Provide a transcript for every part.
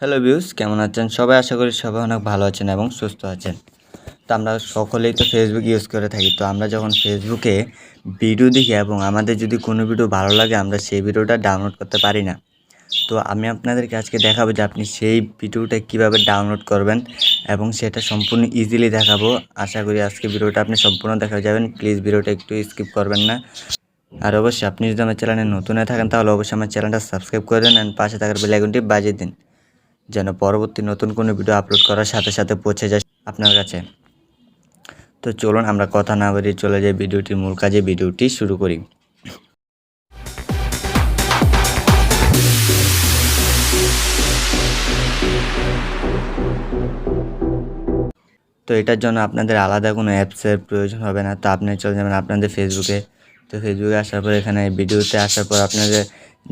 Hello views, কেমন আছেন সবাই? আশা করি সবাই অনেক ভালো আছেন এবং সুস্থ আছেন। তো আমরা সকলেই তো ফেসবুক ইউজ করে থাকি। তো আমরা যখন ফেসবুকে ভিডিও দেখি এবং আমাদের যদি কোনো ভিডিও ভালো লাগে আমরা সেই ভিডিওটা ডাউনলোড করতে পারি না। তো আমি আপনাদেরকে আজকে দেখাবো যে আপনি সেই ভিডিওটা কীভাবে ডাউনলোড করবেন এবং সেটা সম্পূর্ণ ইজিলি দেখাবো। আশা করি আজকে ভিডিওটা আপনি সম্পূর্ণ দেখা যাবেন। প্লিজ ভিডিওটা একটু স্কিপ করবেন না। আর অবশ্যই আপনি যদি আমার চ্যানেলে নতুন হয়ে থাকেন তাহলে অবশ্যই আমার চ্যানেলটা সাবস্ক্রাইব করে দেন অ্যান্ড পাশে থাকার বেল আইকনটি বাজিয়ে দিন, যেন পরবর্তী নতুন কোনো ভিডিও আপলোড করার সাথে সাথে পৌঁছে যায় আপনার কাছে। তো চলুন আমরা কথা না বাড়িয়ে চলে যাই ভিডিওটির মূল কাজে, ভিডিওটি শুরু করি। তো এটার জন্য আপনাদের আলাদা কোনো অ্যাপসের প্রয়োজন হবে না। তো আপনি চলে যাবেন আপনাদের ফেসবুকে। তো ফেসবুকে আসার পর এখানে ভিডিওতে আসার পর আপনাদের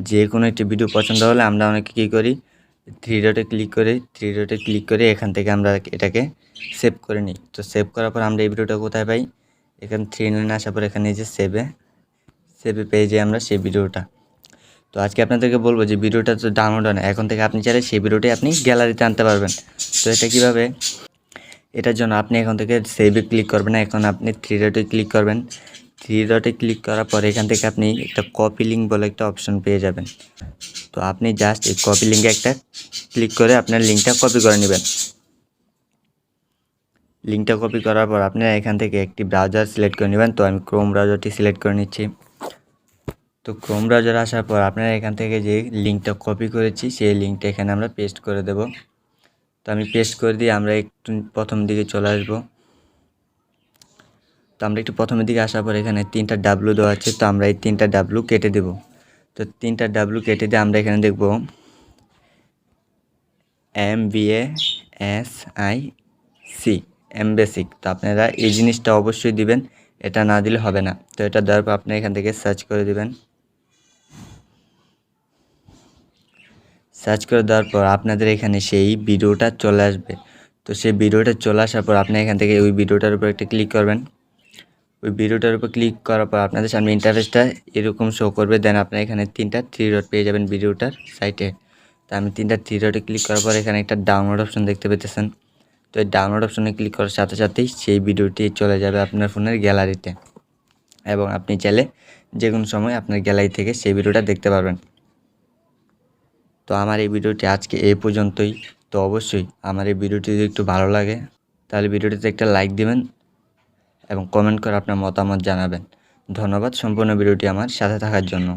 যে কোনো একটি ভিডিও পছন্দ হলে আমরা অনেকে কী করি, থ্রি ডটে ক্লিক করে এখান থেকে আমরা এটাকে সেভ করে নিই। তো সেভ করার পর আমরা এই ভিডিওটা কোথায় পাই, এখানে থ্রি লাইনে আসার পর এখানে যে সেভে পেয়ে যাই আমরা সেই ভিডিওটা। তো আজকে আপনাদেরকে বলবো যে ভিডিওটা তো ডাউনলোড হয় না, এখন থেকে আপনি চাইলে সেই ভিডিওটি আপনি গ্যালারিতে আনতে পারবেন। তো এটা কীভাবে, এটার জন্য আপনি এখন থেকে সেভে ক্লিক করবেন না, এখন আপনি থ্রি ডটে ক্লিক করবেন। থ্রি ডটে ক্লিক করার পর এখান থেকে আপনি একটা কপি লিঙ্ক বলে একটা অপশন পেয়ে যাবেন। তো আপনি জাস্ট এই কপি লিঙ্কে একটা ক্লিক করে আপনার লিঙ্কটা কপি করে নেবেন। লিঙ্কটা কপি করার পর আপনারা এখান থেকে একটি ব্রাউজার সিলেক্ট করে নেবেন। তো আমি ক্রোম ব্রাউজারটি সিলেক্ট করে নিচ্ছি। তো ক্রোম ব্রাউজার আসার পর আপনারা এখান থেকে যে লিঙ্কটা কপি করেছি সেই লিঙ্কটা এখানে আমরা পেস্ট করে দেব। তো আমি পেস্ট করে দিয়ে আমরা একটু প্রথম দিকে চলে আসব। তো আমরা একটু প্রথমের দিকে আসার পর এখানে 3টা ডাব্লু দেওয়া আছে। তো আমরা এই 3টা ডাব্লু কেটে দেব। তো 3টা ডাব্লু কেটে দিয়ে আমরা এখানে দেখব MBASIC, বেসিক। তো আপনারা এই জিনিসটা অবশ্যই দিবেন, এটা না দিলে হবে না। তো এটা দেওয়ার পর আপনি এখান থেকে সার্চ করে দিবেন। সার্চ করে দেওয়ার পর আপনাদের এখানে সেই ভিডিওটা চলে আসবে। তো সেই ভিডিওটা চলে আসার পর আপনি এখান থেকে ওই ভিডিওটার উপর একটা ক্লিক করবেন। ওই ভিডিওটার উপর ক্লিক করার পর আপনাদের সামনে ইন্টারফেসটা এরকম শো করবে। দেন আপনার এখানে 3টা থ্রি ডট পেয়ে যাবেন ভিডিওটার সাইটে। তো আমি 3টা থ্রি ডটে ক্লিক করার পর এখানে একটা ডাউনলোড অপশন দেখতে পেতেছেন। তো এই ডাউনলোড অপশনে ক্লিক করার সাথে সাথেই সেই ভিডিওটি চলে যাবে আপনার ফোনের গ্যালারিতে এবং আপনি চাইলে যে কোনো সময় আপনার গ্যালারি থেকে সেই ভিডিওটা দেখতে পারবেন। তো আমার এই ভিডিওটি আজকে এই পর্যন্তই। তো অবশ্যই আমার এই ভিডিওটি যদি একটু ভালো লাগে তাহলে ভিডিওটিতে একটা লাইক দিবেন এবং কমেন্ট করে আপনার মতামত জানাবেন। ধন্যবাদ সম্পূর্ণ ভিডিওটি আমার সাথে থাকার জন্য।